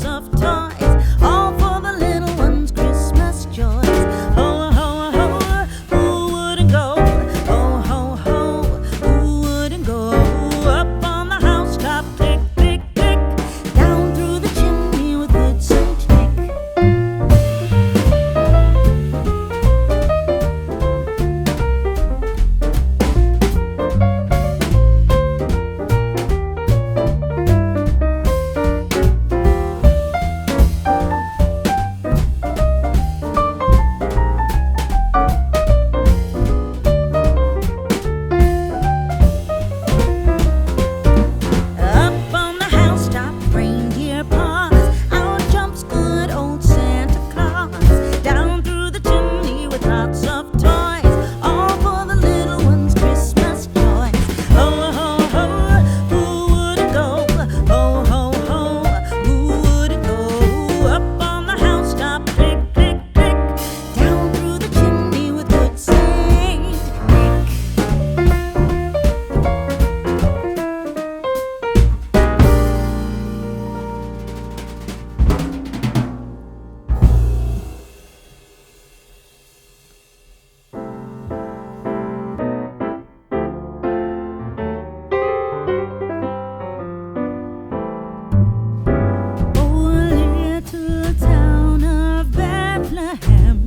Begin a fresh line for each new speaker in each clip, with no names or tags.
lots of toys, all for the little ones' Christmas joys. Ho, ho, ho, who wouldn't go? Ho, ho, ho, who wouldn't go? Up on the housetop, click, click, click, down through the chimney with good Saint Nick. Up on the housetop, reindeer paws, out jumps good old Santa Claus. Down through the chimney with lots of toys, all for the little ones' Christmas joys. Ho, ho, ho, who wouldn't go? Ho, ho, ho, who wouldn't go? Up on the housetop, click, click, click, down through the chimney with good Saint Nick. Oh, little town of Bethlehem,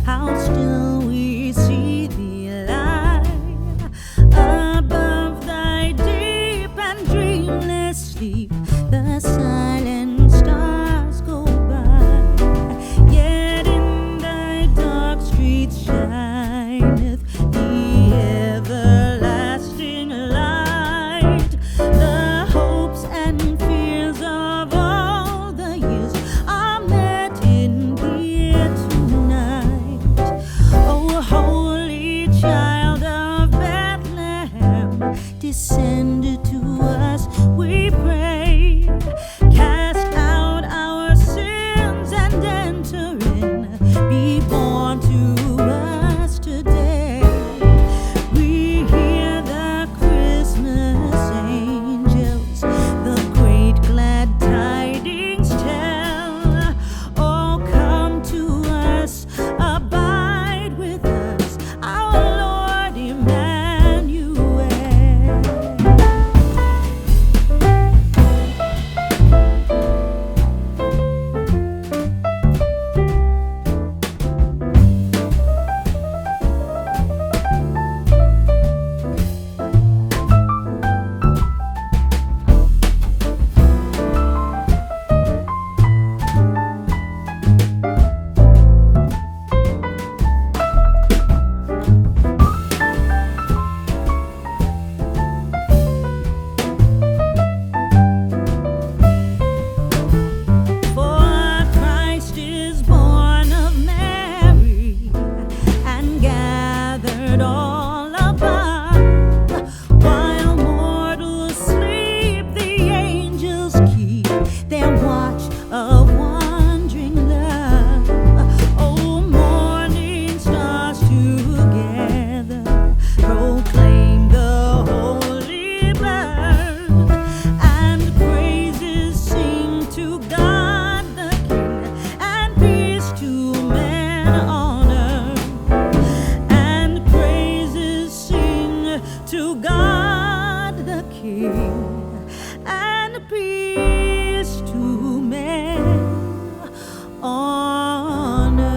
how still we see thee lie above thy deep and dreamless sleep. The silent stars go by, yet in thy dark streets shineth the everlasting light. The hopes and fears of all the years are met in thee tonight. O holy child of Bethlehem, descend to us, we pray. Cast out our sins and enter in. Be born to us today. We hear the Christmas angels, the great glad tidings tell. Oh, come to us, abide with us, our Lord Emmanuel. For Christ is born of Mary and gathered all above. While mortals sleep, the angels keep their watch of wondering love. Oh, morning stars together proclaim the holy birth, and praises sing to God the King, and peace to men on earth. And praises sing to God the King, and peace to men on earth.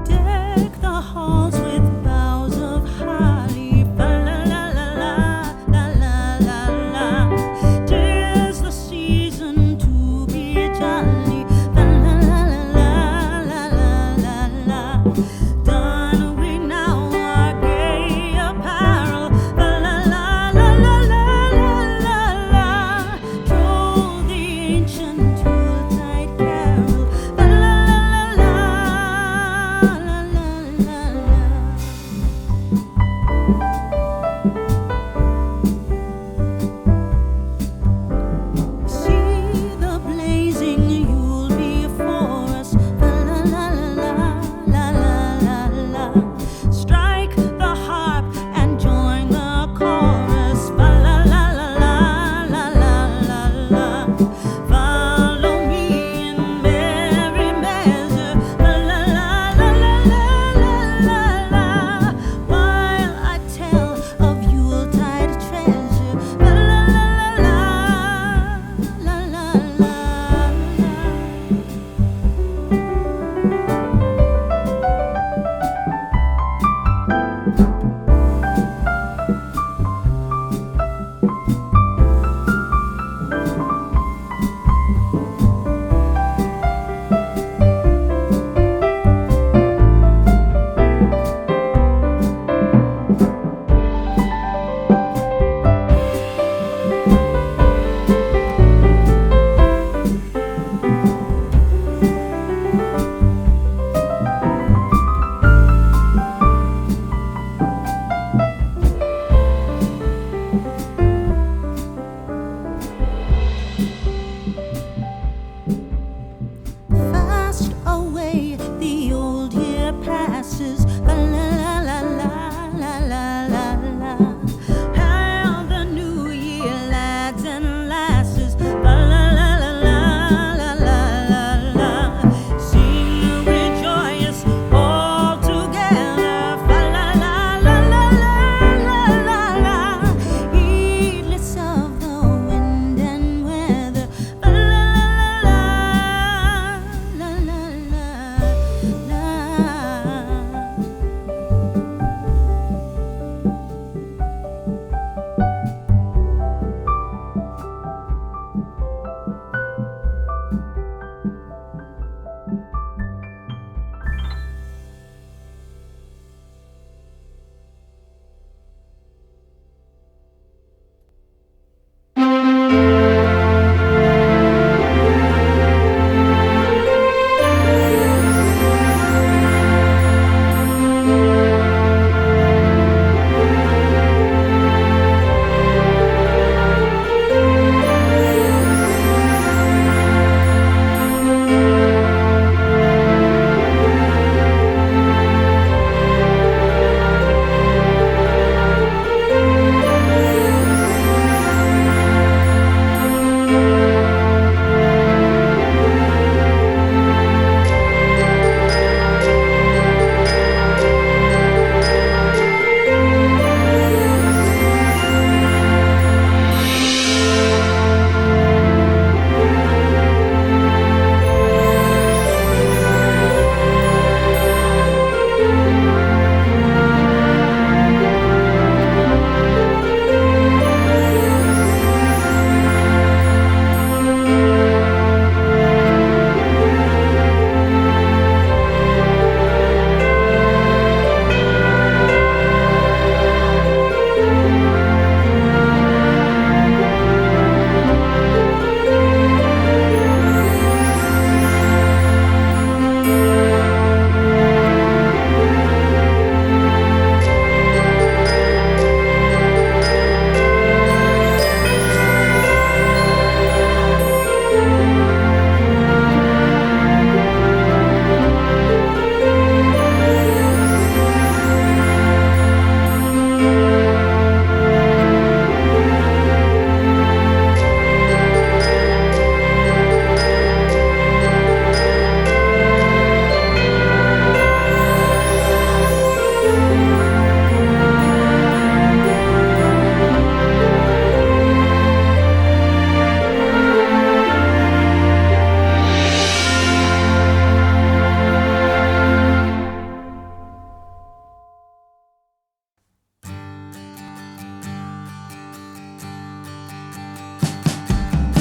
Deck the halls with boughs of holly, fa la la la la la la la la. 'Tis the season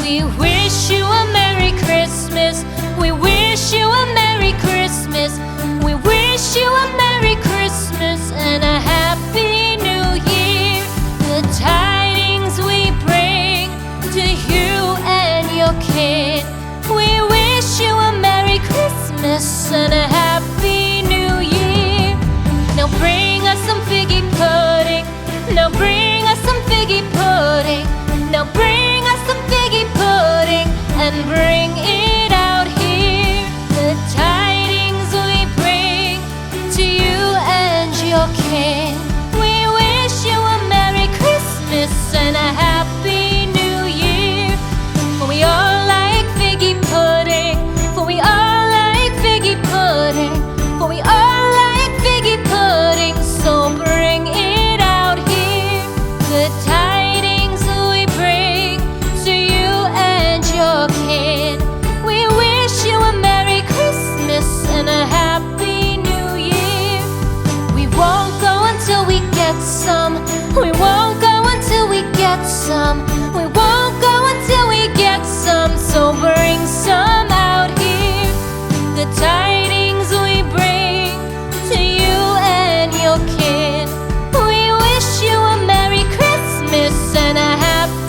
We wish you a Merry Christmas. We wish you a Merry Christmas. We wish you a Merry Christmas and a Happy New Year. The tidings we bring to you and your kid. We wish you a Merry Christmas and a Happy New Year. Now bring us some figgy pudding. Now bring us some figgy pudding. Now bring us some figgy pudding and bring it out here. The tidings we bring to you and your kin. We wish you a Merry Christmas and a Happy New Year. For we all like figgy pudding. For we all like figgy pudding. For we all like figgy pudding. So bring it out here. The tidings we bring to you and your kid. We wish you a Merry Christmas and a Happy New Year. We won't go until we get some.